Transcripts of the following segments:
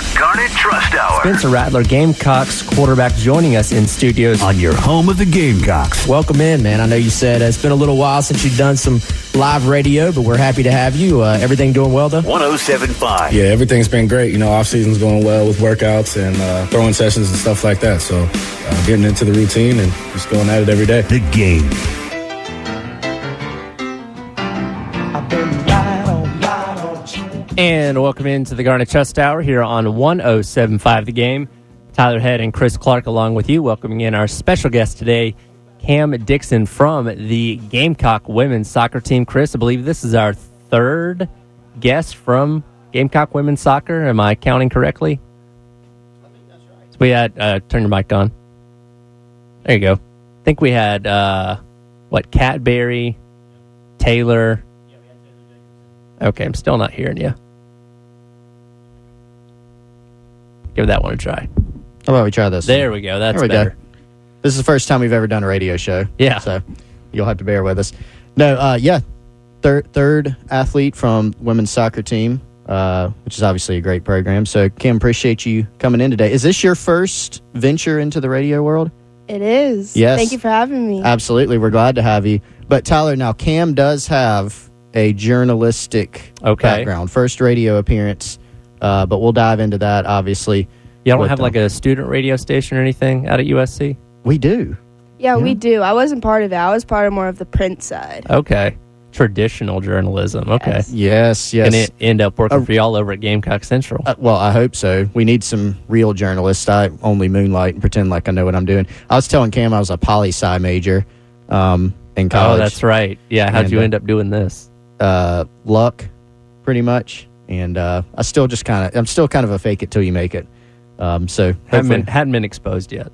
The Garnet Trust Hour. Spencer Rattler, Gamecocks quarterback, joining us in studios. On your home of the Gamecocks. Welcome in, man. I know you said it's been a little while since you've done some live radio, but we're happy to have you. Everything doing well, though? 107.5. Yeah, everything's been great. You know, off-season's going well with workouts and throwing sessions and stuff like that. So getting into the routine and just going at it every day. The Game. And welcome into the Garnet Trust Hour here on 107.5 The Game. Tyler Head and Chris Clark along with you, welcoming in our special guest today, Cam Dixon from the Gamecock women's soccer team. Chris, I believe this is our third guest from Gamecock women's soccer. Am I counting correctly? I think that's right. So we had, turn your mic on. There you go. I think we had, Cadbury, Taylor. Yeah, we had Taylor. Okay, I'm still not hearing you. Give that one a try. How about we try this? There we go. That's there we better. Go. This is the first time we've ever done a radio show. Yeah. So you'll have to bear with us. No, third athlete from women's soccer team, which is obviously a great program. So, Kim, appreciate you coming in today. Is this your first venture into the radio world? It is. Yes. Thank you for having me. Absolutely. We're glad to have you. But, Tyler, now Cam does have a journalistic background. First radio appearance. But we'll dive into that, obviously. Y'all don't have like a student radio station or anything out at USC? We do. Yeah, we do. I wasn't part of it. I was part of more of the print side. Okay. Traditional journalism. Okay. Yes. And it end up working for y'all over at Gamecock Central. Well, I hope so. We need some real journalists. I only moonlight and pretend like I know what I'm doing. I was telling Cam I was a poli-sci major in college. Oh, that's right. Yeah, how'd you end up doing this? Luck, pretty much. And I'm still kind of a fake it till you make it. So hadn't been exposed yet.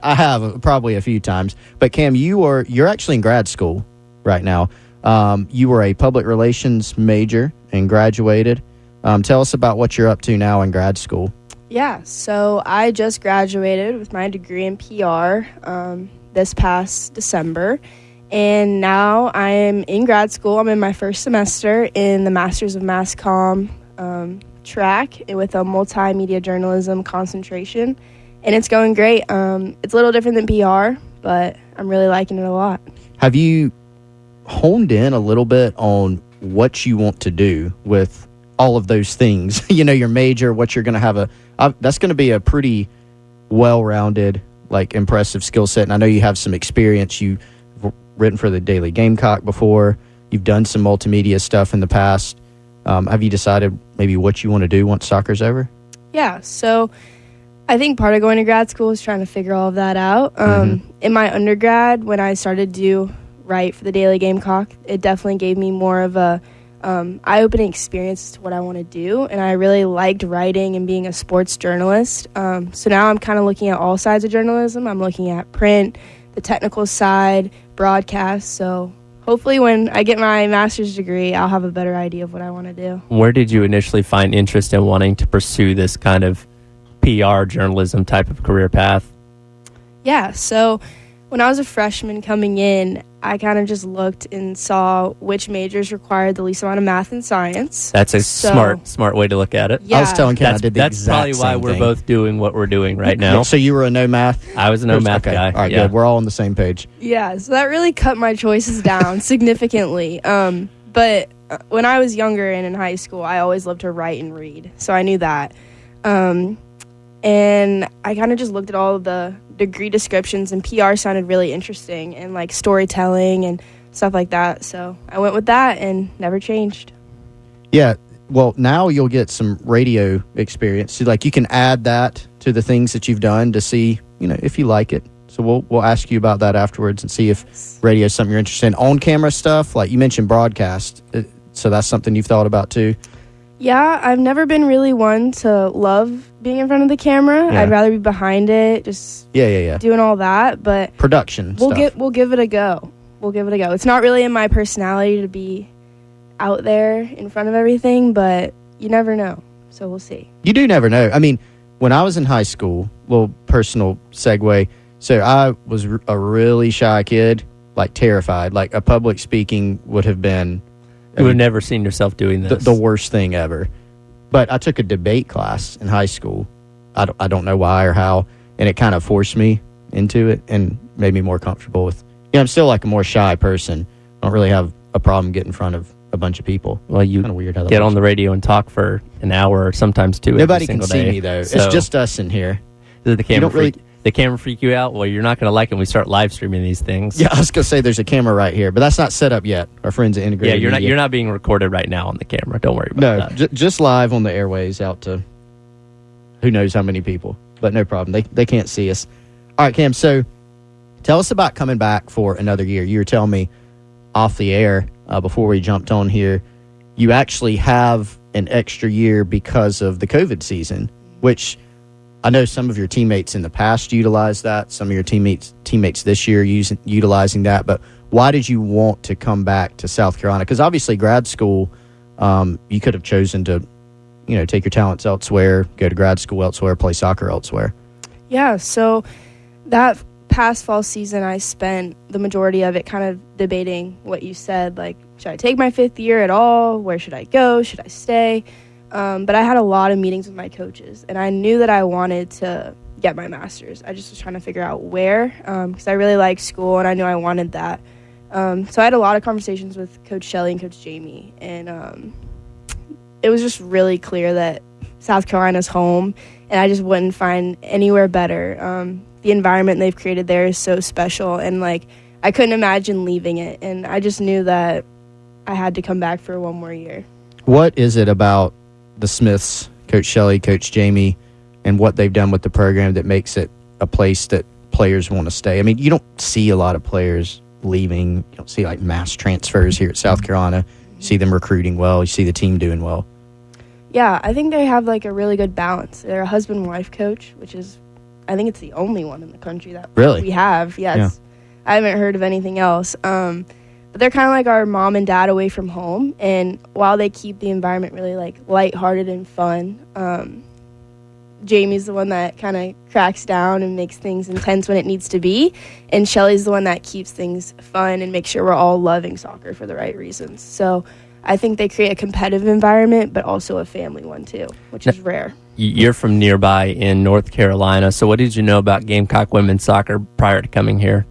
I have probably a few times. But Cam, you're actually in grad school right now. You were a public relations major and graduated. Tell us about what you're up to now in grad school. Yeah, so I just graduated with my degree in PR this past December. And now I am in grad school. I'm in my first semester in the Masters of Mass Comm track with a multimedia journalism concentration. And it's going great. It's a little different than PR, but I'm really liking it a lot. Have you honed in a little bit on what you want to do with all of those things? You know, your major, what you're going to have that's going to be a pretty well-rounded, like impressive skill set. And I know you have some experience. You've written for the Daily Gamecock before. You've done some multimedia stuff in the past. Have you decided maybe what you want to do once soccer's over? Yeah, so I think part of going to grad school is trying to figure all of that out. In my undergrad, when I started to write for the Daily Gamecock, it definitely gave me more of a eye-opening experience as to what I want to do, and I really liked writing and being a sports journalist. So now I'm kind of looking at all sides of journalism. I'm looking at print, the technical side, broadcast. So hopefully when I get my master's degree, I'll have a better idea of what I want to do. Where did you initially find interest in wanting to pursue this kind of PR journalism type of career path? Yeah, so when I was a freshman coming in, I kind of just looked and saw which majors required the least amount of math and science. That's a smart way to look at it. Yeah. I was telling Ken I did the that's exact probably why same we're thing. both doing what we're doing right now. So you were a no math? I was a no math guy. All right, yeah. good. We're all on the same page. Yeah, so that really cut my choices down significantly. But when I was younger and in high school, I always loved to write and read, so I knew that. And I kind of just looked at all of the degree descriptions, and PR sounded really interesting, and like storytelling and stuff like that. So I went with that and never changed. Yeah. Well, now you'll get some radio experience. So, like, you can add that to the things that you've done to see, you know, if you like it. So we'll ask you about that afterwards and see if radio is something you're interested in. On-camera stuff, like you mentioned broadcast. So that's something you've thought about too? Yeah, I've never been really one to love being in front of the camera. Yeah. I'd rather be behind it, just doing all that. But production we'll stuff. We'll give it a go. It's not really in my personality to be out there in front of everything, but you never know. So we'll see. You do never know. I mean, when I was in high school, little personal segue. So I was a really shy kid, like terrified. Like a public speaking would have been. You would have never seen yourself doing this. The worst thing ever. But I took a debate class in high school. I don't know why or how, and it kind of forced me into it and made me more comfortable with. I'm still like a more shy person. I don't really have a problem getting in front of a bunch of people. Well, you kind of weird how that get works. on the radio and talk for an hour or sometimes two. Nobody every can single see day. me though. So, It's just us in here. does the camera don't really- the camera freak you out? Well, you're not going to like it when we start live streaming these things. Yeah, I was gonna say there's a camera right here, but that's not set up yet. Our friends at Yeah, Integrated. you're Media. not being recorded right now on the camera. Don't worry about No, that. just live on the airways out to who knows how many people. But no problem. They can't see us. All right, Cam. So tell us about coming back for another year. You were telling me off the air before we jumped on here, you actually have an extra year because of the COVID season, which I know some of your teammates in the past utilized that. Some of your teammates this year utilizing that. But why did you want to come back to South Carolina? Because obviously grad school, you could have chosen to, take your talents elsewhere, go to grad school elsewhere, play soccer elsewhere. Yeah, so that past fall season, I spent the majority of it kind of debating what you said, like, should I take my 5th year at all? Where should I go? Should I stay? But I had a lot of meetings with my coaches, and I knew that I wanted to get my master's. I just was trying to figure out where, because I really liked school, and I knew I wanted that. So I had a lot of conversations with Coach Shelley and Coach Jamie, and it was just really clear that South Carolina's home, and I just wouldn't find anywhere better. The environment they've created there is so special, and I couldn't imagine leaving it, and I just knew that I had to come back for one more year. What is it about the Smiths, Coach Shelley, Coach Jamie, and what they've done with the program that makes it a place that players want to stay? I mean, you don't see a lot of players leaving. You don't see mass transfers here at South Carolina. You see them recruiting well. You see the team doing well. Yeah, I think they have a really good balance. They're a husband-wife coach, which is, I think it's the only one in the country that Really? we have. Yes. Yeah. I haven't heard of anything else. But they're kind of like our mom and dad away from home. And while they keep the environment really lighthearted and fun, Jamie's the one that kind of cracks down and makes things intense when it needs to be. And Shelly's the one that keeps things fun and makes sure we're all loving soccer for the right reasons. So I think they create a competitive environment, but also a family one too, which is rare. You're from nearby in North Carolina, so what did you know about Gamecock women's soccer prior to coming here?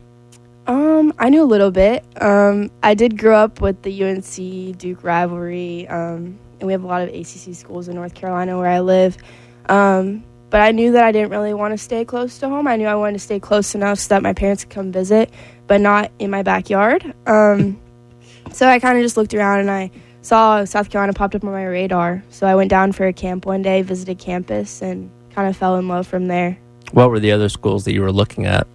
I knew a little bit. I did grow up with the UNC Duke rivalry, and we have a lot of ACC schools in North Carolina where I live. But I knew that I didn't really want to stay close to home. I knew I wanted to stay close enough so that my parents could come visit, but not in my backyard. So I kind of just looked around and I saw South Carolina popped up on my radar. So I went down for a camp one day, visited campus, and kind of fell in love from there. What were the other schools that you were looking at?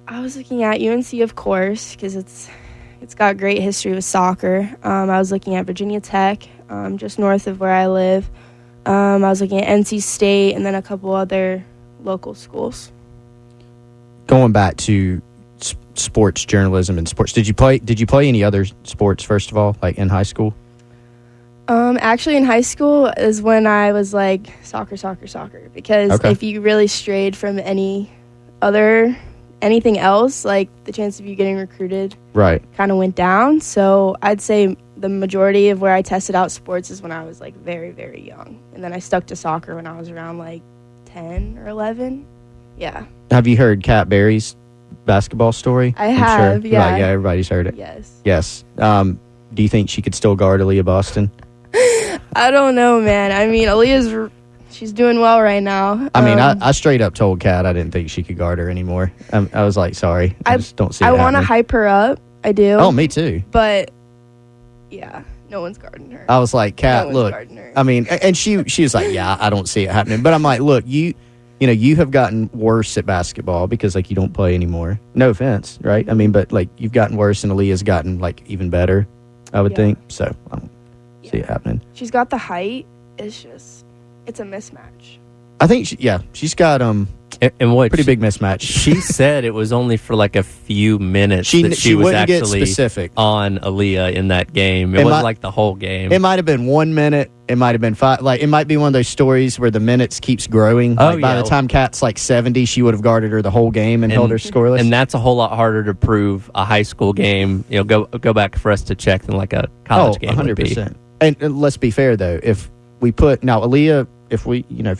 I was looking at UNC, of course, because it's got great history with soccer. I was looking at Virginia Tech, just north of where I live. I was looking at NC State and then a couple other local schools. Going back to sports journalism and sports, did you play any other sports first of all, in high school? Actually, in high school is when I was soccer, because if you really strayed from anything else, the chance of you getting recruited kind of went down. So I'd say the majority of where I tested out sports is when I was very, very young. And then I stuck to soccer when I was around 10 or 11. Yeah. Have you heard Kat Berry's basketball story? I have, sure. yeah. Yeah, everybody's heard it. Yes. Do you think she could still guard Aaliyah Boston? I don't know, man. I mean, she's doing well right now. I straight up told Kat I didn't think she could guard her anymore. I was sorry. I just don't see it I want to happening. hype her up. I do. Oh, me too. But, yeah, no one's guarding her. I was like, Kat, No one's look. guarding her. I mean, and she was like, yeah, I don't see it happening. But I'm like, look, you have gotten worse at basketball because you don't play anymore. No offense, right? I mean, but you've gotten worse and Aaliyah's gotten even better, I would think. So I don't see it happening. She's got the height. It's a mismatch. I think she's got And what pretty big mismatch. She said it was only for a few minutes that she was wouldn't get actually specific on Aaliyah in that game. It wasn't the whole game. It might have been 1 minute. It might have been 5. It might be one of those stories where the minutes keeps growing. By the time Kat's 70, she would have guarded her the whole game and held her scoreless. And that's a whole lot harder to prove a high school game. Go back for us to check than a college game 100%. would be. And let's be fair though, if we put now Aaliyah. If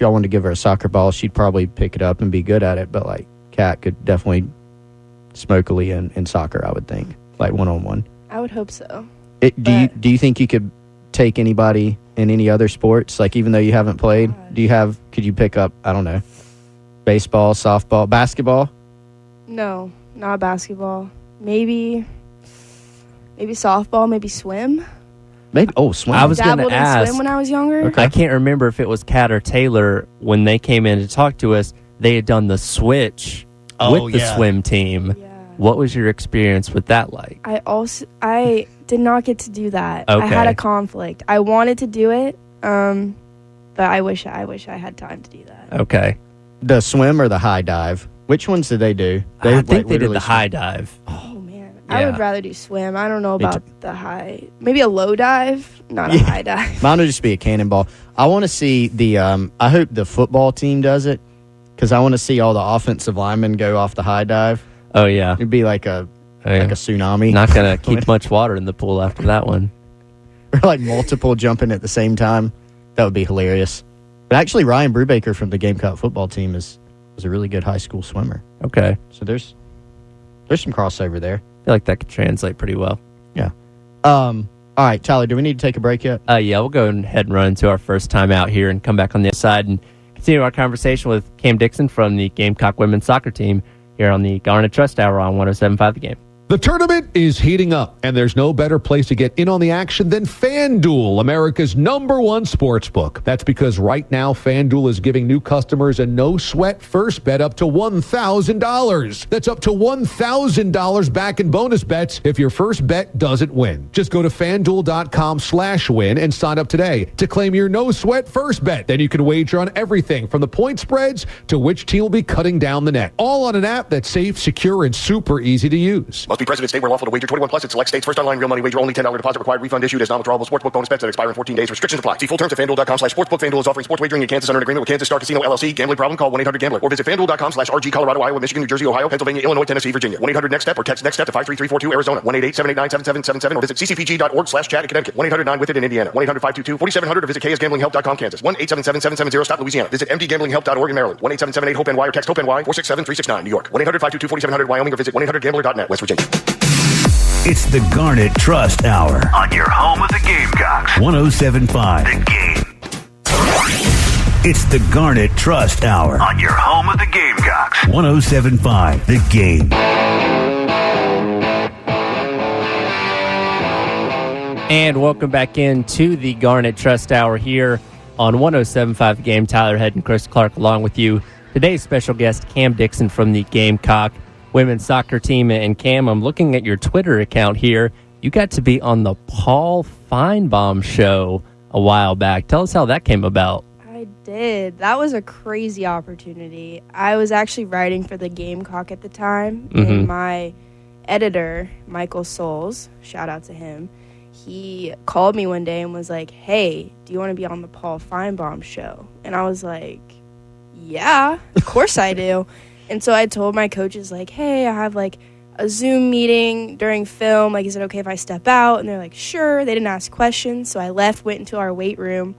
y'all wanted to give her a soccer ball, she'd probably pick it up and be good at it. But like Kat could definitely smoke Aaliyah in soccer. I would think, like 1-on-1. I would hope so. Do you think you could take anybody in any other sports? Like even though you haven't played, could you pick up, I don't know, baseball, softball, basketball? No, not basketball. Maybe softball, maybe swim. Maybe swim. I was going to dabbled in ask. swim when I was younger. Okay. I can't remember if it was Kat or Taylor when they came in to talk to us. They had done the switch with the swim team. Yeah. What was your experience with that like? I did not get to do that. Okay. I had a conflict. I wanted to do it, but I wish I had time to do that. Okay. The swim or the high dive? Which ones did they do? I think they did the high dive. Oh man, Yeah. I would rather do swim. I don't know about the high. Maybe a low dive, not a high dive. Mine would just be a cannonball. I want to see the. I hope the football team does it because I want to see all the offensive linemen go off the high dive. Oh, yeah. It'd be like a tsunami. Not going to keep much water in the pool after that one. Or like multiple jumping at the same time. That would be hilarious. But actually, Ryan Brubaker from the Gamecock football team was a really good high school swimmer. Okay. So there's some crossover there. I feel like that could translate pretty well. Yeah. All right, Tyler, do we need to take a break yet? Yeah, we'll go ahead and run into our first time out here and come back on the other side and continue our conversation with Cam Dixon from the Gamecock women's soccer team here on the Garnet Trust Hour on 107.5 The Game. The tournament is heating up, and there's no better place to get in on the action than FanDuel, America's #1 sports book. That's because right now, FanDuel is giving new customers a no-sweat first bet up to $1,000. That's up to $1,000 back in bonus bets if your first bet doesn't win. Just go to FanDuel.com/win and sign up today to claim your no-sweat first bet. Then you can wager on everything from the point spreads to which team will be cutting down the net. All on an app that's safe, secure, and super easy to use. Must be present in state where lawful to wager. 21 plus in select states. First online real money wager only. $10 deposit required. Refund issued as non-withdrawable sportsbook bonus bets that expire in 14 days. Restrictions apply. See full terms at FanDuel.com/sportsbook. FanDuel is offering sports wagering in Kansas under an agreement with Kansas Star Casino LLC. Gambling problem? Call 1-800-GAMBLER or visit FanDuel.com/RG. Colorado, Iowa, Michigan, New Jersey, Ohio, Pennsylvania, Illinois, Tennessee, Virginia. 1-800-NEXT-STEP or text NEXT STEP to 53342 Arizona. 1-888-789-7777 or visit ccpg.org/chat in Connecticut. 1-800-9-WITH-IT in Indiana. 1-800-522-4700 or visit KSGamblingHelp.com Kansas. 1-877-770 stop Louisiana. Visit mdgamblinghelp.org in Maryland. 1-877-8-HOPE-NY or text HOPE-NY 467-369 New York. 1-800-522-4700 Wyoming or visit 1-800-GAMBLER.net West Virginia. It's the Garnet Trust Hour on your home of the Gamecocks. 107.5 The Game. It's the Garnet Trust Hour on your home of the Gamecocks. 107.5 The Game. And welcome back into the Garnet Trust Hour here on 107.5 The Game. Tyler Head and Chris Clark along with you. Today's special guest, Cam Dixon from the Gamecock women's soccer team. And Cam, I'm looking at your Twitter account here. You got to be on the Paul Feinbaum show a while back. Tell us how that came about. I did. That was a crazy opportunity. I was actually writing for the Gamecock at the time, and my editor, Michael Souls, shout out to him, he called me one day and was like, hey, do you want to be on the Paul Feinbaum show? And I was like, yeah, of course I do. And so I told my coaches, like, hey, I have, like, a Zoom meeting during film. Like, is it okay if I step out? And they're like, sure. They didn't ask questions. So I left, went into our weight room,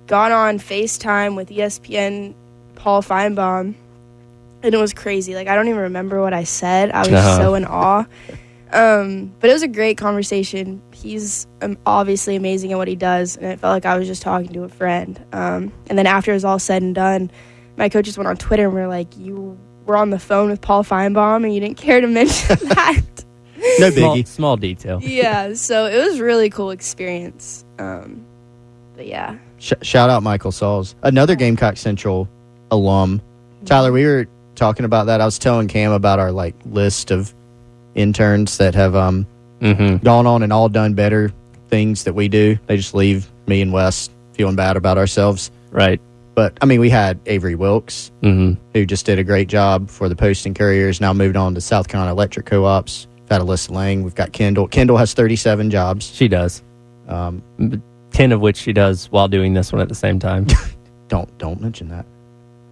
got on FaceTime with ESPN Paul Feinbaum, and it was crazy. Like, I don't even remember what I said. I was so in awe. But it was a great conversation. He's obviously amazing at what he does, and it felt like I was just talking to a friend. And then after it was all said and done, my coaches went on Twitter and were like, you were on the phone with Paul Feinbaum and you didn't care to mention that. No biggie. Small detail. Yeah, so it was a really cool experience. But yeah. Shout out Michael Sauls, another Gamecock Central alum. Tyler, we were talking about that. I was telling Cam about our list of interns that have gone on and all done better things that we do. They just leave me and Wes feeling bad about ourselves. Right. But, I mean, we had Avery Wilkes, who just did a great job for the Post and Couriers, now moved on to South Carolina Electric Co-ops. We've had Alyssa Lang. We've got Kendall. Kendall has 37 jobs. She does. 10 of which she does while doing this one at the same time. Don't mention that.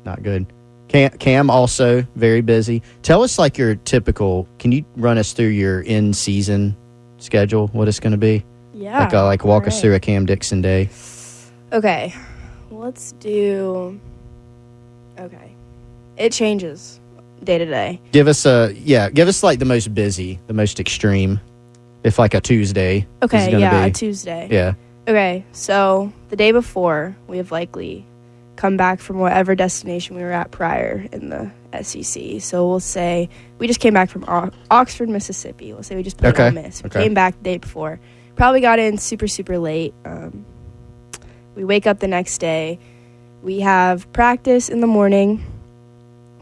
Not good. Cam also very busy. Tell us your typical. Can you run us through your in-season schedule? What it's going to be? Yeah. Walk us through a Cam Dixon day. Okay, let's do. Okay, it changes day to day. Give us like the most busy, the most extreme. If like a Tuesday. Okay, yeah, a Tuesday. Yeah. Okay, so the day before, we have likely come back from whatever destination we were at prior in the SEC. So we'll say we just came back from Oxford, Mississippi. We'll say we just played Ole Miss. We came back the day before. Probably got in super, super late. We wake up the next day. We have practice in the morning,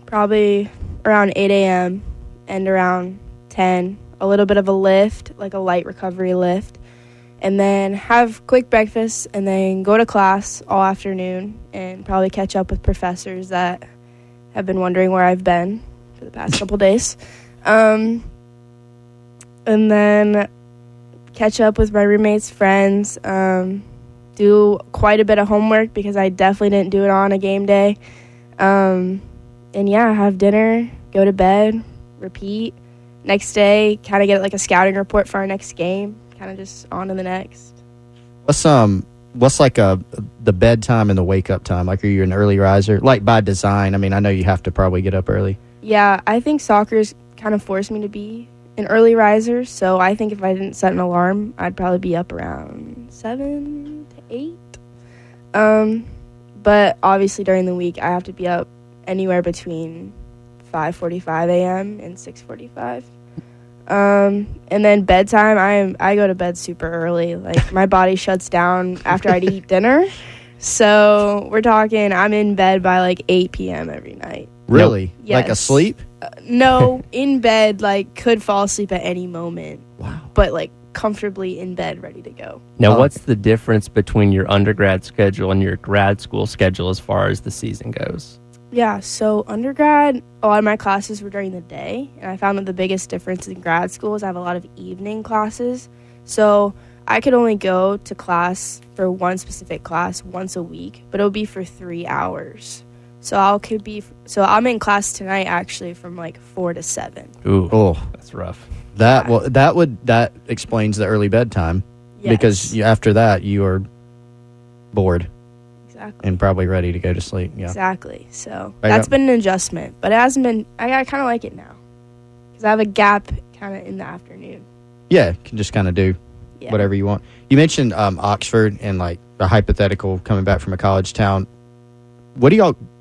probably around 8 a.m. and around 10, a little bit of a lift, like a light recovery lift, and then have quick breakfast and then go to class all afternoon and probably catch up with professors that have been wondering where I've been for the past couple days. And then catch up with my roommates, friends, do quite a bit of homework because I definitely didn't do it on a game day. And yeah, have dinner, go to bed, repeat. Next day, kind of get like a scouting report for our next game, kind of just on to the next. What's like the bedtime and the wake up time? Like, are you an early riser? Like by design? I mean, I know you have to probably get up early. Yeah, I think soccer's kind of forced me to be an early riser. So I think if I didn't set an alarm, I'd probably be up around 7 to 8. But obviously during the week, I have to be up anywhere between 5:45 a.m. and 6:45. And then bedtime, I go to bed super early. Like, my body shuts down after I'd eat dinner. So we're talking, I'm in bed by like 8 p.m. every night. Really? Yes. Like asleep? No, in bed, like, could fall asleep at any moment. Wow. But like comfortably in bed, ready to go. Now, what's the difference between your undergrad schedule and your grad school schedule as far as the season goes? Yeah, so undergrad, a lot of my classes were during the day, and I found that the biggest difference in grad school is I have a lot of evening classes. So I could only go to class for one specific class once a week, but it would be for 3 hours. So I'm in class tonight actually from like 4 to 7. Ooh, that's rough. That explains the early bedtime. Yes. Because after that you are bored. Exactly. And probably ready to go to sleep. Yeah. Exactly. So that's been an adjustment, but it hasn't been. I kind of like it now because I have a gap kind of in the afternoon. Yeah, you can just kind of do whatever you want. You mentioned Oxford and like a hypothetical coming back from a college town. What do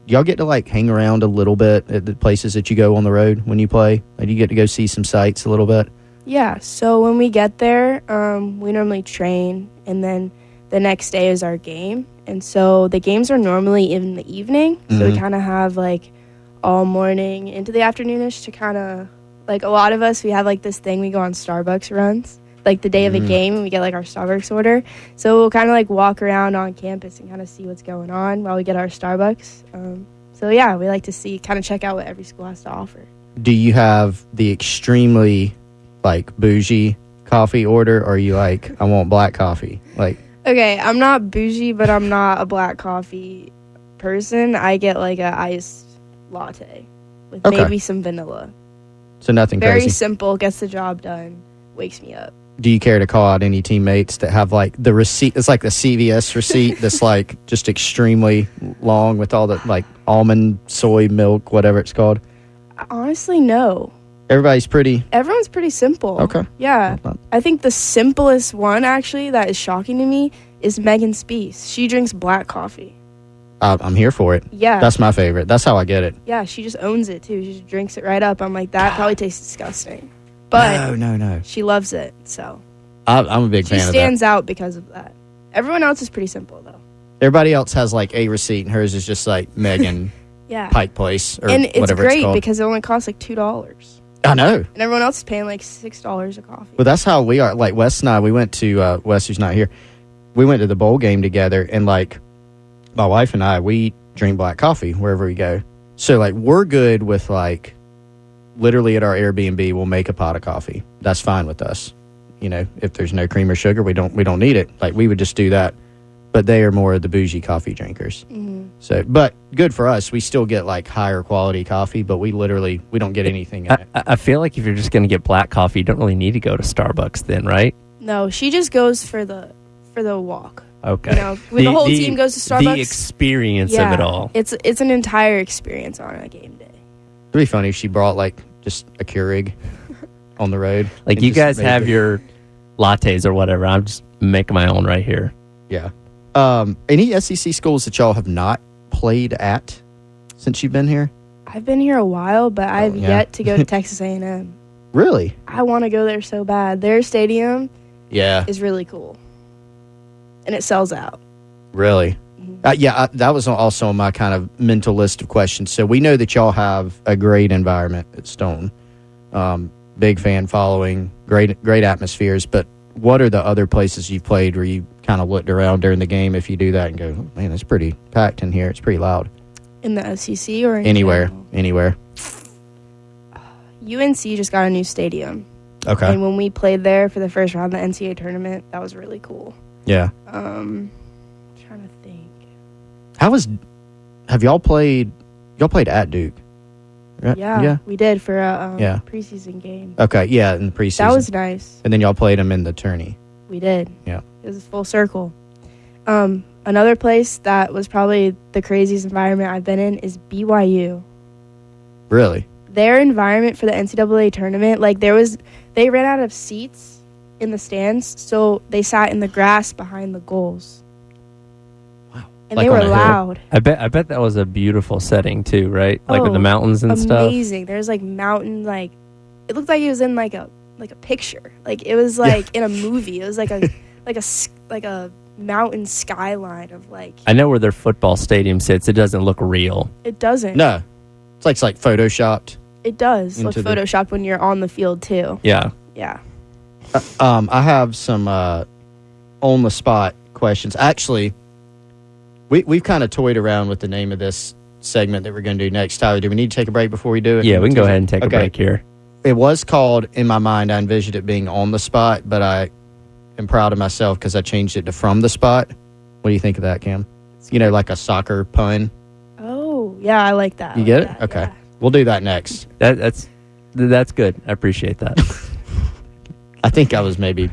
y'all get to like hang around a little bit at the places that you go on the road when you play? Like, you get to go see some sights a little bit? Yeah. So when we get there, we normally train, and then the next day is our game. And so the games are normally in the evening. So we kind of have like all morning into the afternoonish to kind of, like, a lot of us, we have like this thing, we go on Starbucks runs, like the day of a game, and we get like our Starbucks order. So we'll kind of like walk around on campus and kind of see what's going on while we get our Starbucks. So yeah, we like to kind of check out what every school has to offer. Do you have the extremely like bougie coffee order, or are you like, I want black coffee? Like, okay, I'm not bougie, but I'm not a black coffee person. I get like a iced latte with maybe some vanilla. So nothing Very crazy. simple, gets the job done, wakes me up. Do you care to call out any teammates that have like the receipt? It's like the CVS receipt that's like just extremely long with all the like almond, soy milk, whatever it's called. Honestly, no. Everyone's pretty simple. Okay. Yeah. I think the simplest one, actually, that is shocking to me is Megan Spees. She drinks black coffee. I'm here for it. Yeah. That's my favorite. That's how I get it. Yeah, she just owns it, too. She just drinks it right up. I'm like, that probably tastes disgusting. But no. She loves it, so. I'm a big fan of that. She stands out because of that. Everyone else is pretty simple, though. Everybody else has like a receipt, and hers is just like Megan Pike Place or and it's whatever great it's called. because it only costs like $2. I know. And everyone else is paying like $6 a coffee. Well, that's how we are. Like, Wes and I, we went to, Wes who's not here, we went to the bowl game together, and like, my wife and I, we drink black coffee wherever we go. So, like, we're good with, like, literally at our Airbnb, we'll make a pot of coffee. That's fine with us. You know, if there's no cream or sugar, we don't need it. Like, we would just do that. But they are more of the bougie coffee drinkers. Mm-hmm. So, but good for us. We still get like higher quality coffee, but we don't get anything in it. I feel like if you're just going to get black coffee, you don't really need to go to Starbucks then, right? No, she just goes for the walk. Okay. You know, when the whole team goes to Starbucks. The experience of it all. It's an entire experience on a game day. It'd be funny if she brought like just a Keurig on the road. Like you guys have your lattes or whatever. I'm just making my own right here. Yeah. Any SEC schools that y'all have not played at since you've been here? I've been here a while, but I've yet to go to Texas A&M. Really? I want to go there so bad. Their stadium Yeah. is really cool. And it sells out. Really? That was also on my kind of mental list of questions. So we know that y'all have a great environment at Stone. Big fan following, great atmospheres. But what are the other places you've played where you kind of looked around during the game if you do that and go, oh, man, it's pretty packed in here. It's pretty loud. In the SEC or Anywhere. UNC just got a new stadium. Okay. And when we played there for the first round of the NCAA tournament, that was really cool. Yeah. Trying to think. Have y'all played at Duke? Right? Yeah, we did for a Yeah. preseason game. Okay, yeah, in the preseason. That was nice. And then y'all played them in the tourney. We did. Yeah. It was full circle. Another place that was probably the craziest environment I've been in is BYU. Really? Their environment for the NCAA tournament, like they ran out of seats in the stands, so they sat in the grass behind the goals. Wow. And Like they on were a hill? loud. I bet that was a beautiful setting too, right? Like with the mountains and stuff. Amazing. There's like mountain, like it looked like it was in like a picture. Like it was like in a movie. It was like a like a mountain skyline of like. I know where their football stadium sits. It doesn't look real. It doesn't. No. It's like photoshopped. It does look Into the- photoshopped when you're on the field too. Yeah. Yeah. I have some on the spot questions. Actually, we've kind of toyed around with the name of this segment that we're going to do next. Tyler, do we need to take a break before we do it? Yeah, we can go ahead and take a break here. It was called, in my mind, I envisioned it being on the spot, but I am proud of myself because I changed it to from the spot. What do you think of that, Cam? You know, like a soccer pun. Oh, yeah, I like that. You get it? Okay. Yeah. We'll do that next. That's good. I appreciate that. I think I was maybe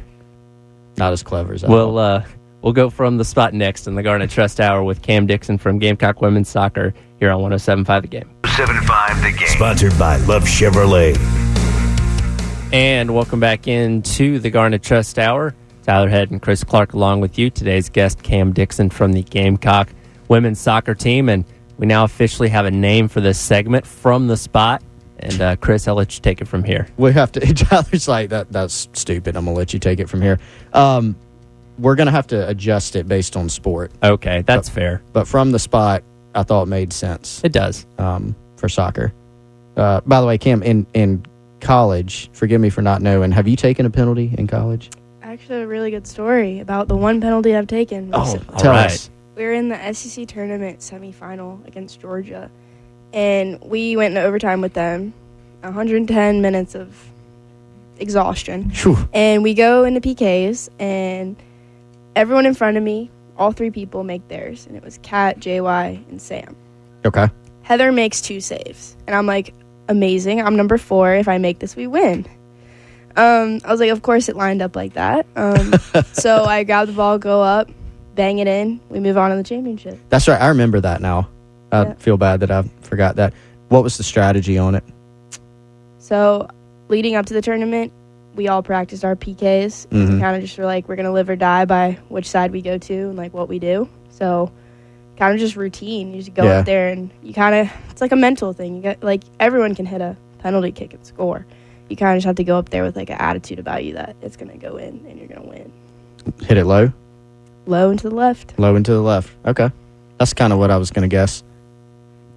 not as clever as I thought. We'll go from the spot next in the Garnet Trust Hour with Cam Dixon from Gamecock Women's Soccer here on 107.5 The Game. 107.5 The Game. Sponsored by Love Chevrolet. And welcome back into the Garnet Trust Hour. Tyler Head and Chris Clark along with you. Today's guest, Cam Dixon from the Gamecock Women's Soccer Team. And we now officially have a name for this segment, From the Spot. And Chris, I'll let you take it from here. We have to. Tyler's like, that's stupid. I'm going to let you take it from here. We're going to have to adjust it based on sport. Okay, that's fair. But from the spot, I thought made sense. It does. For soccer. By the way, Cam, in college, forgive me for not knowing, have you taken a penalty in college? Actually, a really good story about the one penalty I've taken. recently. Tell right. us. We were in the SEC tournament semifinal against Georgia, and we went into overtime with them. 110 minutes of exhaustion. Phew. And we go into PKs, and everyone in front of me, all three people make theirs. And it was Kat, JY, and Sam. Okay. Heather makes 2 saves. And I'm like, amazing. I'm number 4. If I make this, we win. I was like, of course it lined up like that. So I grab the ball, go up, bang it in. We move on to the championship. That's right. I remember that now. I feel bad that I forgot that. What was the strategy on it? So leading up to the tournament, we all practiced our PKs. Mhm. Kind of just were like, we're going to live or die by which side we go to and like what we do. So kind of just routine. You just go up there and you kind of, it's like a mental thing. You get like, everyone can hit a penalty kick and score. You kind of just have to go up there with like an attitude about you that it's going to go in and you're going to win. Hit it low? Low and to the left. Low and to the left. Okay. That's kind of what I was going to guess.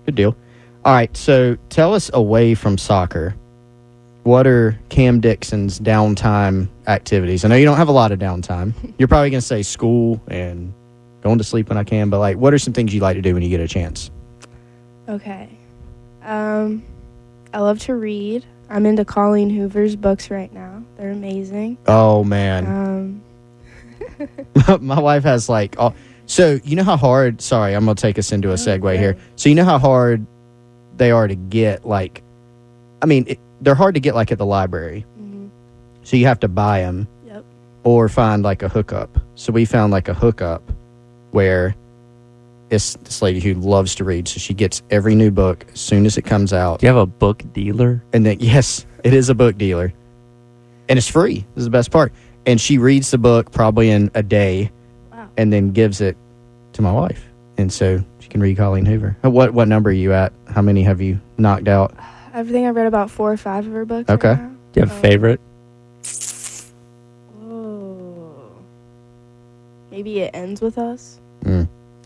Good deal. All right. So tell us, away from soccer, what are Cam Dixon's downtime activities? I know you don't have a lot of downtime. You're probably going to say school and going to sleep when I can, but like, what are some things you like to do when you get a chance? Okay. I love to read. I'm into Colleen Hoover's books right now. They're amazing. Oh, man. My wife has like, so you know how hard, sorry, I'm going to take us into a segue here. So you know how hard they are to get, like, I mean, they're hard to get like at the library. Mm-hmm. So you have to buy them. Yep. Or find like a hookup. So we found like a hookup where it's this lady who loves to read, so she gets every new book as soon as it comes out. Do you have a book dealer? And then, yes, it is a book dealer. And it's free. This is the best part. And she reads the book probably in a day. Wow. And then gives it to my wife. And so she can read Colleen Hoover. What number are you at? How many have you knocked out? I think I've read about 4 or 5 of her books. Okay. Right now. Do you have a favorite? Oh. Maybe It Ends With Us.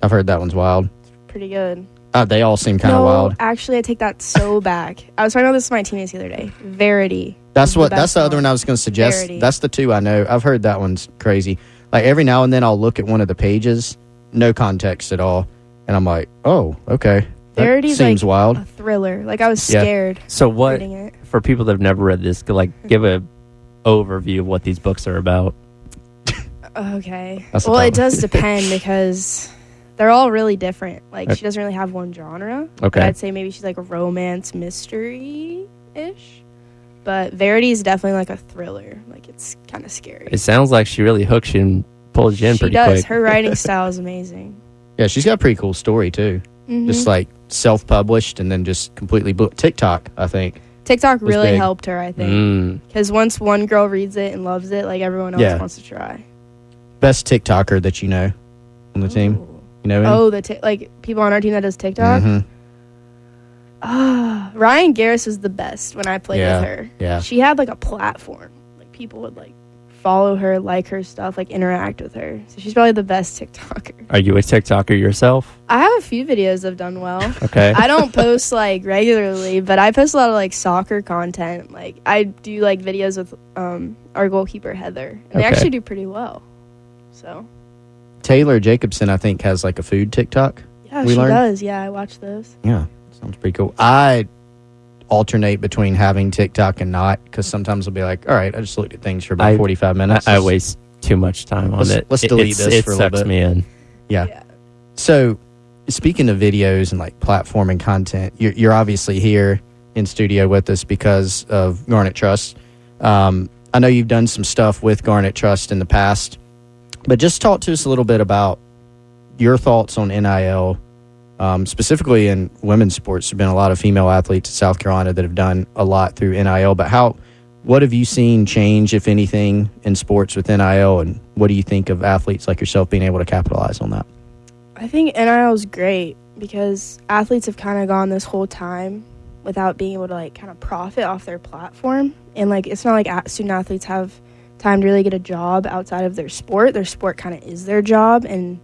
I've heard that one's wild. Pretty good. They all seem kind of No, wild. actually, I take that so back. I was talking about this with my teammates the other day. Verity. That's is that's the other one I was going to suggest. Verity. That's the two I know. I've heard that one's crazy. Like every now and then I'll look at one of the pages, no context at all, and I'm like, oh, okay. That Verity's seems like wild. a thriller. Like I was Yeah. scared So what, reading it. for people that have never read this, give a overview of what these books are about. Okay. That's a Well, tough it does depend because they're all really different. Like Okay. she doesn't really have one genre. Okay. But I'd say maybe she's like a romance mystery-ish. But Verity is definitely like a thriller. Like it's kind of scary. It sounds like she really hooks you and pulls you in She pretty does. quick. Her writing style is amazing. Yeah, she's got a pretty cool story too. Mhm. Just like self-published and then just completely booked. TikTok, I think. TikTok was really big. helped her, I think. Mm. Because once one girl reads it and loves it, like everyone else Yeah. wants to try. Best TikToker that you know on the team. You know him? Oh, like people on our team that does TikTok. Mhm. Ryan Garris was the best when I played Yeah, with her. yeah. She had like a platform. Like people would like follow her, like her stuff, like interact with her. So she's probably the best TikToker. Are you a TikToker yourself? I have a few videos I've done well. Okay. I don't post like regularly, but I post a lot of like soccer content. Like I do like videos with our goalkeeper Heather, and they Okay. actually do pretty well. So Taylor Jacobson, I think, has like a food TikTok. yeah, We she learned? does. Yeah, I watch those. Yeah, sounds pretty cool. I alternate between having TikTok and not because sometimes I'll be like, all right, I just looked at things for about 45 minutes. I waste too much time on Let's- it. let's delete this it for a little sucks bit. me in. Yeah. Yeah. So, speaking of videos and like platform and content, you're obviously here in studio with us because of Garnet Trust. I know you've done some stuff with Garnet Trust in the past, but just talk to us a little bit about your thoughts on NIL, specifically in women's sports. There have been a lot of female athletes in South Carolina that have done a lot through NIL, but what have you seen change, if anything, in sports with NIL, and what do you think of athletes like yourself being able to capitalize on that? I think NIL is great because athletes have kind of gone this whole time without being able to like kind of profit off their platform. And like it's not like student athletes have time to really get a job outside of their sport. Their sport kind of is their job. And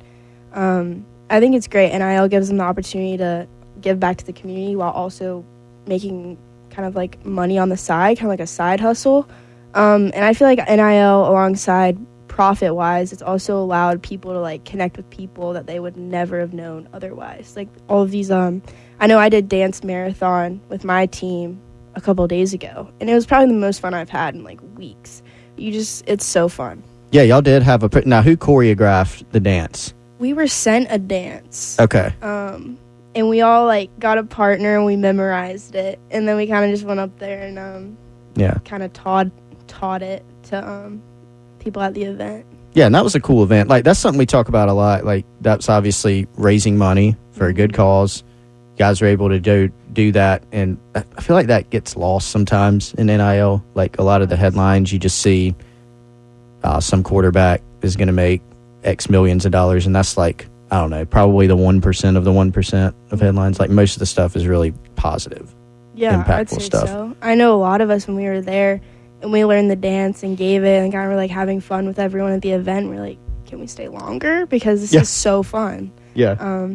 I think it's great. NIL gives them the opportunity to give back to the community while also making kind of like money on the side, kind of like a side hustle. And I feel like NIL alongside profit wise, it's also allowed people to like connect with people that they would never have known otherwise. Like all of these, I know I did dance marathon with my team a couple of days ago, and it was probably the most fun I've had in like weeks. It's so fun. Yeah, y'all did have now who choreographed the dance? We were sent a dance. Okay. And we all like got a partner and we memorized it, and then we kind of just went up there and Yeah. kind of taught it to people at the event. Yeah, and that was a cool event. Like that's something we talk about a lot. Like that's obviously raising money for a good cause. You guys are able to do that, and I feel like that gets lost sometimes in NIL. Like a lot of the headlines, you just see some quarterback is going to make X millions of dollars, and that's like, I don't know, probably the 1% of the 1% of headlines. Like most of the stuff is really positive. Yeah, I'd impactful say stuff. so. I know a lot of us when we were there and we learned the dance and gave it and kind of were like having fun with everyone at the event. We're like, can we stay longer? Because this is so fun. Yeah.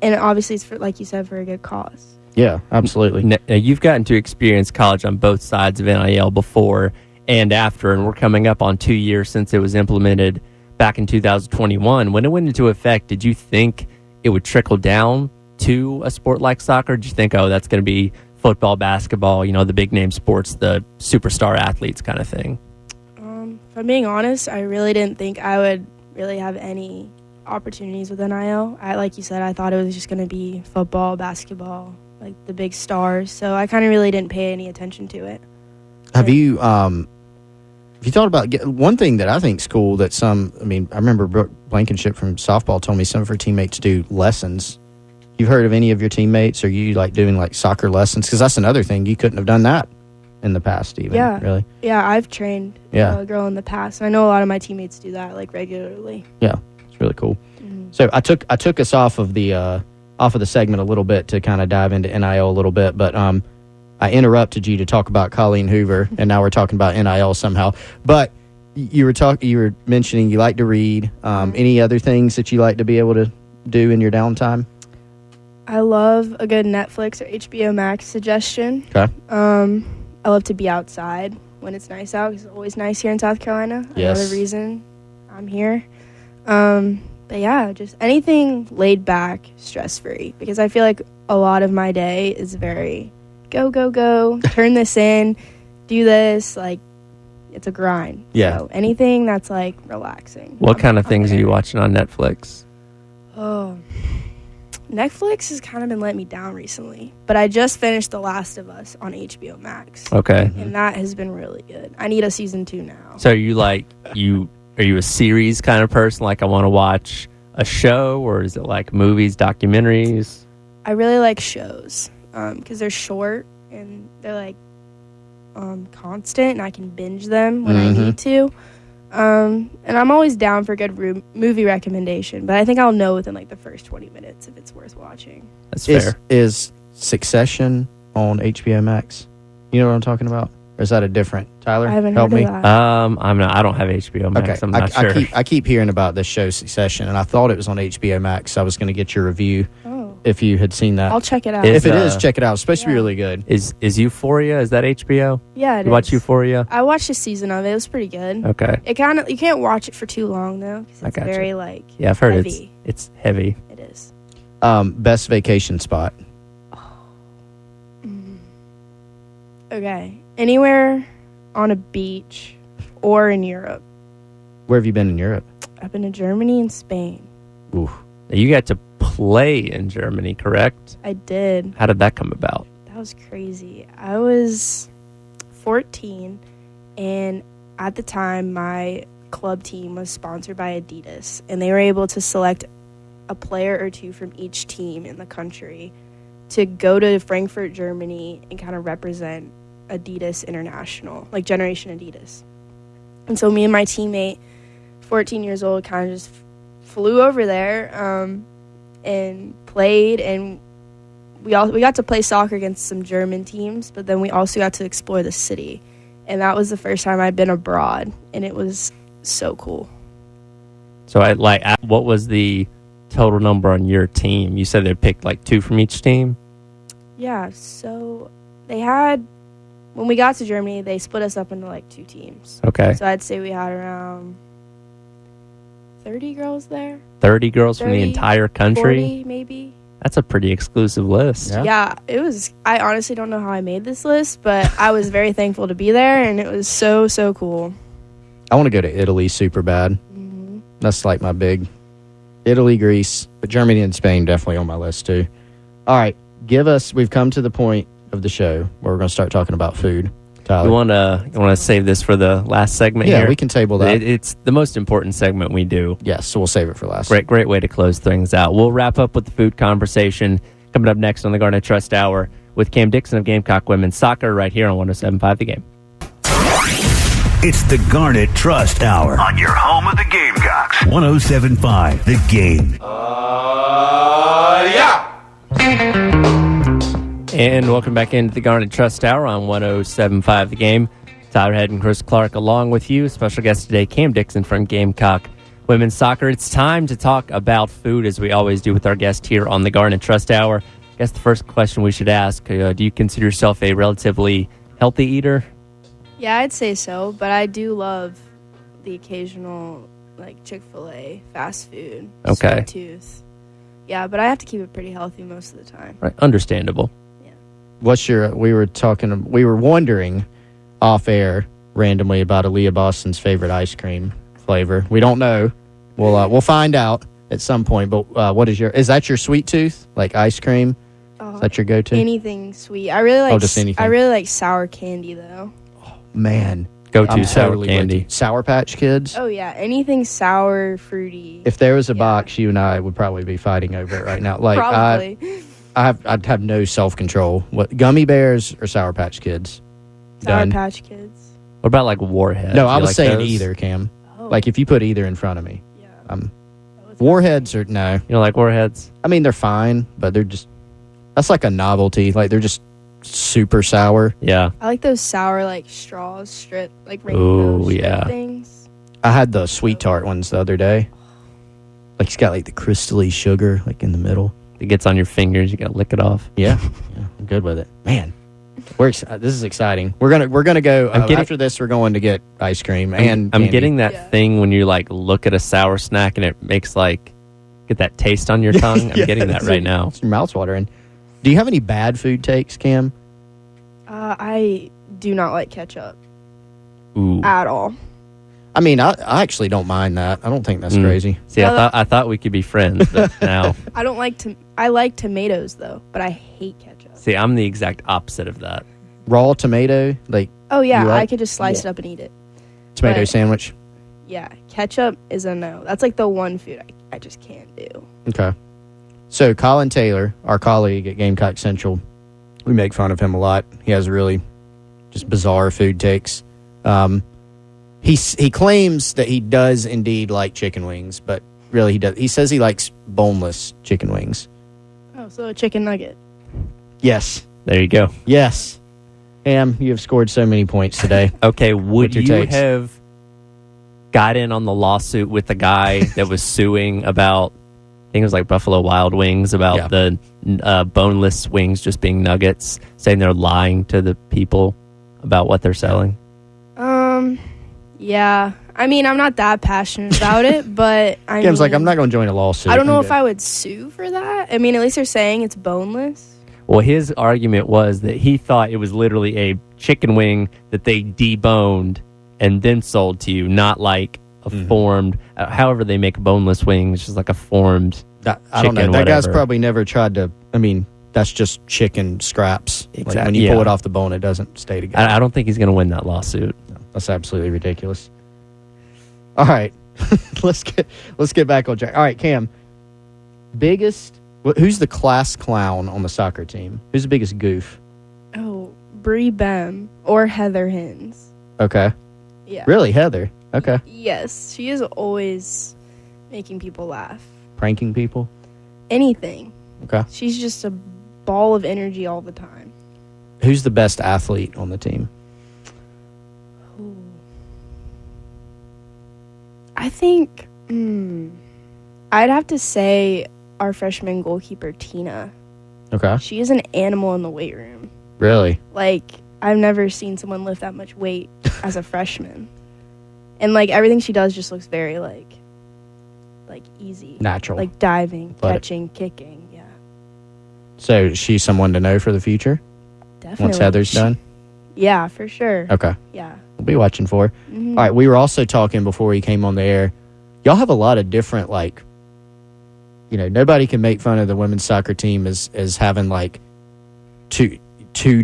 And obviously it's for, like you said, for a good cause. Yeah, absolutely. Now, you've gotten to experience college on both sides of NIL before and after, and we're coming up on 2 years since it was implemented back in 2021. When it went into effect, did you think it would trickle down to a sport like soccer? Did you think, oh, that's going to be football, basketball, the big name sports, the superstar athletes kind of thing? If I'm being honest, I really didn't think I would really have any opportunities with NIL. Like you said, I thought it was just going to be football, basketball, like the big stars. So I kind of really didn't pay any attention to it. Have you If you thought about one thing that I think is cool that I remember Brooke Blankenship from softball told me some of her teammates do lessons. You've heard of any of your teammates? Are you like doing like soccer lessons? Because that's another thing. You couldn't have done that in the past even. Yeah. Really? Yeah, I've trained a girl in the past. And I know a lot of my teammates do that like regularly. Yeah, it's really cool. Mm-hmm. So I took us off of the segment a little bit to kind of dive into NIL a little bit, but I interrupted you to talk about Colleen Hoover, and now we're talking about NIL somehow. But you were mentioning you like to read. Any other things that you like to be able to do in your downtime? I love a good Netflix or HBO Max suggestion. Okay. I love to be outside when it's nice out, because it's always nice here in South Carolina. Yes. Another reason I'm here. But yeah, just anything laid back, stress-free, because I feel like a lot of my day is very go, turn this in, do this, like, it's a grind. Yeah. So anything that's, like, relaxing. What kind of things are you watching on Netflix? Oh, Netflix has kind of been letting me down recently, but I just finished The Last of Us on HBO Max. Okay. And that has been really good. I need a season 2 now. So are you a series kind of person? Like, I want to watch a show, or is it like movies, documentaries? I really like shows because they're short and they're like constant, and I can binge them when I need to. And I'm always down for a good movie recommendation, but I think I'll know within like the first 20 minutes if it's worth watching. That's fair. Is Succession on HBO Max? You know what I'm talking about? Or is that a different? Tyler, I haven't help heard me. of that. I don't have HBO Max. Okay. I'm not sure. I keep hearing about this show Succession, and I thought it was on HBO Max. I was going to get your review if you had seen that. I'll check it out. If it is, check it out. It's supposed to be really good. Is Euphoria? Is that HBO? Yeah, it you watch Euphoria? I watched a season of it. It was pretty good. Okay. You can't watch it for too long though, because it's very like I've heard heavy. It's heavy. It is. Best vacation spot. Okay, anywhere on a beach or in Europe. Where have you been in Europe? I've been to Germany and Spain. Ooh. You got to play in Germany, correct? I did. How did that come about? That was crazy. I was 14, and at the time, my club team was sponsored by Adidas, and they were able to select a player or two from each team in the country to go to Frankfurt, Germany, and kind of represent Adidas International, like Generation Adidas. And so me and my teammate, 14 years old, kind of just flew over there and played, and we got to play soccer against some German teams, but then we also got to explore the city, and that was the first time I'd been abroad, and it was so cool. So what was the total number on your team? You said they picked like 2 from each team? Yeah, so they had, when we got to Germany, they split us up into like 2 teams. Okay. So I'd say we had around 30 girls there. 30 girls from the entire country? 40 maybe. That's a pretty exclusive list. Yeah, it was. I honestly don't know how I made this list, but I was very thankful to be there, and it was so, so cool. I want to go to Italy super bad. Mm-hmm. That's like my big Italy, Greece, but Germany and Spain definitely on my list too. All right, we've come to the point of the show where we're going to start talking about food. Tyler, you want to save this for the last segment here? Yeah, we can table that. It's the most important segment we do. Yes, so we'll save it for last. Great way to close things out. We'll wrap up with the food conversation coming up next on the Garnet Trust Hour with Cam Dixon of Gamecock Women's Soccer right here on 107.5 The Game. It's the Garnet Trust Hour on your home of the Gamecocks. 107.5 The Game. And welcome back into the Garnet Trust Hour on 107.5 The Game. Tyler Head and Chris Clark along with you. Special guest today, Cam Dixon from Gamecock Women's Soccer. It's time to talk about food, as we always do with our guest here on the Garnet Trust Hour. I guess the first question we should ask, do you consider yourself a relatively healthy eater? Yeah, I'd say so, but I do love the occasional, like, Chick-fil-A, fast food, Okay. sweet tooth. Yeah, but I have to keep it pretty healthy most of the time. Right, understandable. We were wondering off air randomly about Aaliyah Boston's favorite ice cream flavor. We don't know. We'll find out at some point. But is that your sweet tooth? Like ice cream? Is that your go-to? Anything sweet. I really like just anything. I really like sour candy though. Oh, man, Go-to I'm sour totally candy. with you. Sour Patch Kids. Oh yeah, anything sour, fruity. If there was a Yeah. box, you and I would probably be fighting over it right now. Like Probably. I'd have no self-control. What, gummy bears or Sour Patch Kids? Sour Done. Patch Kids. What about like Warheads? No, I You was like saying those? either, Cam. Oh. Like if you put either in front of me. Yeah. Warheads are no. You know, like Warheads? I mean, they're fine, but they're just, that's like a novelty. Like they're just super sour. Yeah. I like those sour like straws, strip like Ooh, rainbow strip yeah. things. I had the sweet tart ones the other day. Like it's got like the crystally sugar like in the middle. It gets on your fingers. You got to lick it off. Yeah, I'm good with it. Man, this is exciting. We're gonna go after this. We're going to get ice cream and I'm candy. getting that Yeah. thing when you like look at a sour snack and it makes like get that taste on your tongue. I'm Yeah, getting that it's right now. Your mouth's watering. Do you have any bad food takes, Cam? I do not like ketchup Ooh. at all. I mean, I actually don't mind that. I don't think that's crazy. See, I thought we could be friends, but now I don't like I like tomatoes though, but I hate ketchup. see, I'm the exact opposite of that. Raw tomato, like Oh yeah, You like- I could just slice it up and eat it. tomato But- sandwich. Yeah, ketchup is a no. That's like the one food I just can't do. Okay. So Colin Taylor, our colleague at Gamecock Central, we make fun of him a lot. He has really just bizarre food takes. He claims that he does indeed like chicken wings, but really he does. He says he likes boneless chicken wings. Oh, so a chicken nugget. Yes. There you go. Yes. Am, you have scored so many points today. Okay, would What's your you takes? have got in on the lawsuit with the guy that was suing about, I think it was like Buffalo Wild Wings, about the boneless wings just being nuggets, saying they're lying to the people about what they're selling? Yeah. I mean, I'm not that passionate about it, but I Cam's mean, like, I'm not going to join a lawsuit. I don't know I'm if I would sue for that. I mean, at least they're saying it's boneless. Well, his argument was that he thought it was literally a chicken wing that they deboned and then sold to you, not like a formed, however they make boneless wings, just like a formed I don't know. chicken, That guy's whatever. probably never tried to. I mean, that's just chicken scraps. Like Exactly, when you yeah. pull it off the bone, it doesn't stay together. I don't think he's going to win that lawsuit. That's absolutely ridiculous. All right, let's get back on track. All right, Cam, who's the class clown on the soccer team? Who's the biggest goof? Oh, Brie Bem or Heather Hins. Okay, Yeah. really, Heather? Okay, Yes, she is always making people laugh. pranking people. Anything. Okay, She's just a ball of energy all the time. who's the best athlete on the team? I think I'd have to say our freshman goalkeeper, Tina. Okay, She is an animal in the weight room. really? Like, I've never seen someone lift that much weight as a freshman. And, like, everything she does just looks very, like easy. Natural. Like diving, Athletic. catching, kicking. Yeah, So she's someone to know for the future definitely. once Heather's done. Yeah, for sure. Okay. Yeah. We'll be watching for her. Mhm. All right, we were also talking before we came on the air. Y'all have a lot of different, like, nobody can make fun of the women's soccer team as having like two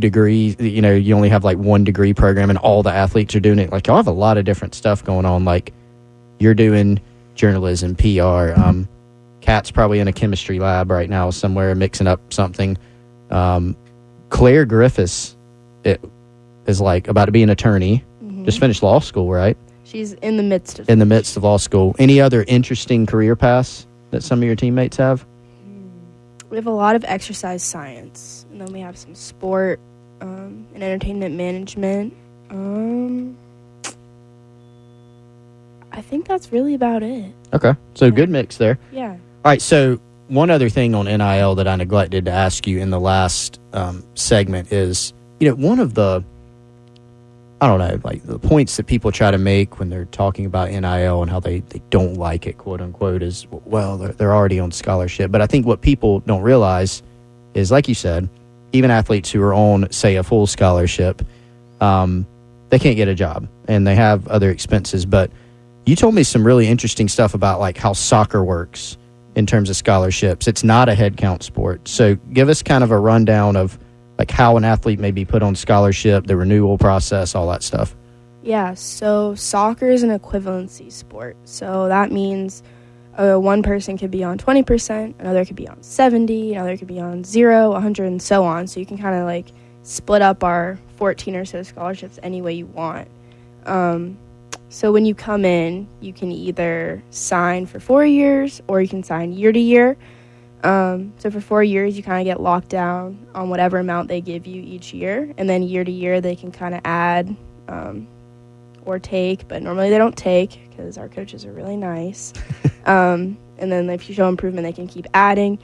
degrees. You only have like 1 degree program and all the athletes are doing it. Like, y'all have a lot of different stuff going on. Like, you're doing journalism, PR. Kat's probably in a chemistry lab right now somewhere mixing up something. Claire Griffiths is like about to be an attorney. Just finished law school, right? She's in the midst of In the midst of law school. Any other interesting career paths that some of your teammates have? We have a lot of exercise science, and then we have some sport and entertainment management. I think that's really about it. Okay. So good mix there. Yeah. All right. So one other thing on NIL that I neglected to ask you in the last segment is, one of the, I don't know, like the points that people try to make when they're talking about NIL and how they don't like it, quote unquote, is, well, they're already on scholarship. But I think what people don't realize is, like you said, even athletes who are on, say, a full scholarship, they can't get a job and they have other expenses. But you told me some really interesting stuff about like how soccer works in terms of scholarships. It's not a head count sport. So give us kind of a rundown of like how an athlete may be put on scholarship, the renewal process, all that stuff. Yeah, so soccer is an equivalency sport. So that means one person could be on 20%, another could be on 70, another could be on 0, 100, and so on. So you can kind of like split up our 14 or so scholarships any way you want. So when you come in, you can either sign for 4 years or you can sign year to year. So for 4 years, you kind of get locked down on whatever amount they give you each year. And then year to year, they can kind of add or take, but normally they don't take because our coaches are really nice. And then if you show improvement, they can keep adding.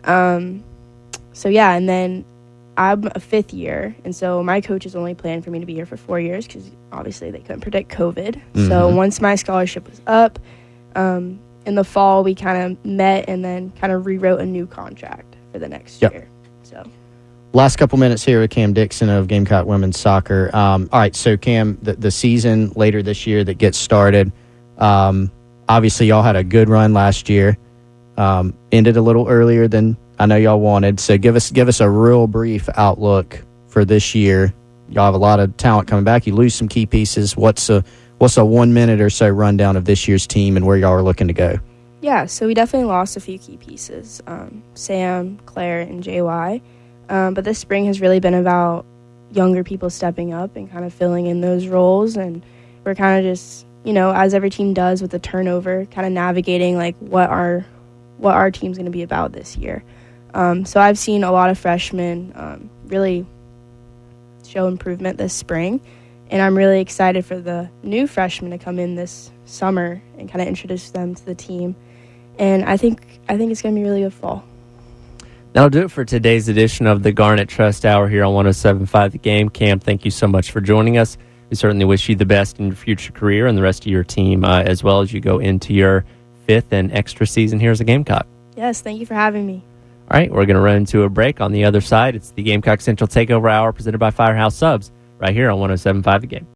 So yeah, and then I'm a fifth year, and so my coaches only planned for me to be here for 4 years because obviously they couldn't predict COVID. Mm-hmm. So once my scholarship was up, in the fall we kind of met and then kind of rewrote a new contract for the next year. So last couple minutes here with Cam Dixon of Gamecock Women's Soccer. All right, so Cam, the season later this year that gets started, obviously y'all had a good run last year, ended a little earlier than I know y'all wanted. So give us a real brief outlook for this year. Y'all have a lot of talent coming back. You lose some key pieces. What's a 1 minute or so rundown of this year's team and where y'all are looking to go? Yeah, so we definitely lost a few key pieces, Sam, Claire, and JY. But this spring has really been about younger people stepping up and kind of filling in those roles. And we're kind of just, as every team does with the turnover, kind of navigating like what our team's going to be about this year. So I've seen a lot of freshmen really show improvement this spring. And I'm really excited for the new freshmen to come in this summer and kind of introduce them to the team. And I think it's going to be really good fall. That'll do it for today's edition of the Garnet Trust Hour here on 107.5 The Game. Cam, thank you so much for joining us. We certainly wish you the best in your future career and the rest of your team as well as you go into your 5th and extra season here as a Gamecock. Yes, thank you for having me. All right, we're going to run to a break. On the other side, it's the Gamecock Central Takeover Hour presented by Firehouse Subs right here on 107.5 The Game.